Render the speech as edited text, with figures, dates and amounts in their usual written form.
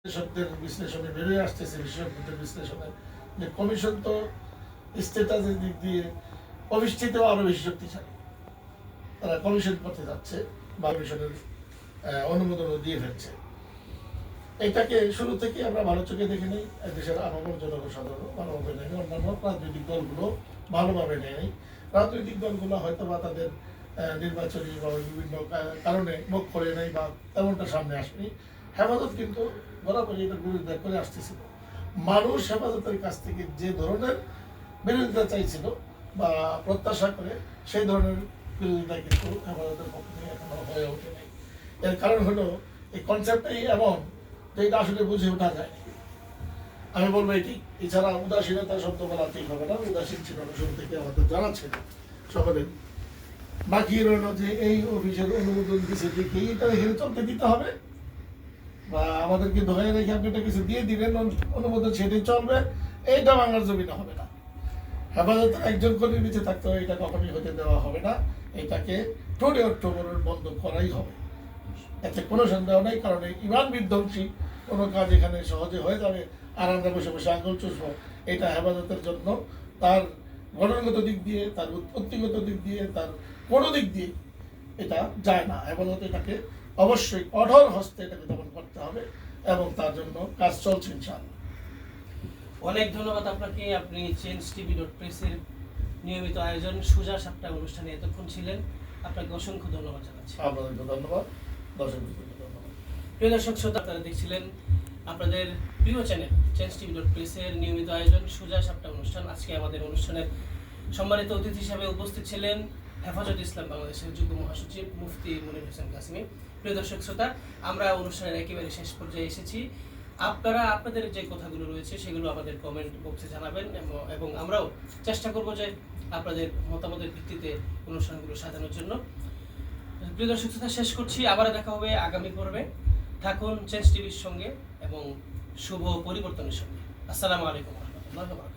বিশেষজ্ঞদের বিশ্লেষণে বেরিয়ে আসতেছে, বিশেষজ্ঞদের বিশ্লেষণে যে কমিশন তো স্ট্যাটাসের দিক দিয়ে অবিষ্ঠিত আরো বেশি শক্তিশালী। তারা কমিশন করতে যাচ্ছে বা কমিশনের অনুমোদনও দিয়ে ফেলছে। এটাকে শুরু থেকে আমরা ভালো চোখে দেখে নেই, দেশের আপামর জনসাধারণ ভালোভাবে নেই, অন্যান্য রাজনৈতিক দলগুলো ভালোভাবে নেই। রাজনৈতিক দলগুলো হয়তো বা তাদের নির্বাচনী বা বিভিন্ন কারণে মুখ করে নেই বা তেমনটা সামনে আসেনি। হেফাজত কিন্তু বরাবরই এটার বিরোধিতা করে আসতেছিল। মানুষ হেফাজতের কাছ থেকে যে ধরনের বিরোধিতা চাইছিল বা প্রত্যাশা করে সেই ধরনের বিরোধিতা কিন্তু হেফাজতের পক্ষে এখনো হয়ে ওঠেনি। এর কারণ হলো এই কনসেপ্টটাই এমন যে এটা আসলে বুঝে ওঠা যায়। আমি বলবো এটি, এছাড়া উদাসীনতা শব্দ বলাতেই হবে না, উদাসীন ছিল না শুরু থেকে আমাদের জানা ছিল সকলের। বাকি রইল যে এই অফিসের অনুমোদন দিচ্ছে দেখে এটা এখানে চলতে দিতে হবে বা আমাদেরকে ধরে রেখে আপনি একটা কিছু দিয়ে দিবেন অনুমোদন সেটাই চলবে, এইটা বাংলার জমিনে হবে না। হেফাজতের একজন কর্মী নিচে থাকতে হবে, এটা কখনোই হতে দেওয়া হবে না। এটাকে 20 অক্টোবর বন্ধ করাই হবে, এতে কোনো সন্দেহ নেই। কারণ এই ইমান বিধ্বংসী কোনো কাজ এখানে সহজে হয়ে যাবে আর আমরা বসে বসে আঙুল চুষবো, এটা হেফাজতের জন্য তার গঠনগত দিক দিয়ে, তার উৎপত্তিগত দিক দিয়ে, তার কোনো দিক দিয়ে এটা যায় না। হেফাজত এটাকে অবশ্যই কঠোর হস্তে এটাকে দমন করতে হবে এবং তার জন্য কাজ চলছে ইনশাআল্লাহ। অনেক ধন্যবাদ আপনাকে। আপনি change.tv.press-এর নিয়মিত আয়োজন সোজা সাপটা অনুষ্ঠানে এতক্ষণ ছিলেন, আপনাকে অসংখ্য ধন্যবাদ জানাচ্ছি। আপনাদেরকে ধন্যবাদ, দর্শকদেরকে ধন্যবাদ। প্রিয় দর্শক শ্রোতা, আপনারা দেখছিলেন আপনাদের প্রিয় চ্যানেল change.tv.press-এর নিয়মিত আয়োজন সোজা সাপটা অনুষ্ঠান। আজকে আমাদের অনুষ্ঠানের সম্মানিত অতিথি হিসাবে উপস্থিত ছিলেন হেফাজত ইসলাম বাংলাদেশের যুগ্ম মহাসচিব মুফতি মনির হোসেন কাসেমি। প্রিয় দর্শক শ্রোতা, আমরা অনুষ্ঠানের একেবারে শেষ পর্যায়ে এসেছি। আপনারা আপনাদের যে কথাগুলো রয়েছে সেগুলো আমাদের কমেন্ট বক্সে জানাবেন এবং আমরাও চেষ্টা করব যে আপনাদের মতামতের ভিত্তিতে অনুষ্ঠানগুলো সাজানোর জন্য। প্রিয় দর্শক শ্রোতা, শেষ করছি, আবার দেখা হবে আগামী পর্বে। থাকুন চেঞ্জ টিভির সঙ্গে এবং শুভ পরিবর্তনের সঙ্গে। আসসালামু আলাইকুম ওয়া রাহমাতুল্লাহি ওয়া বারাকাতুহু।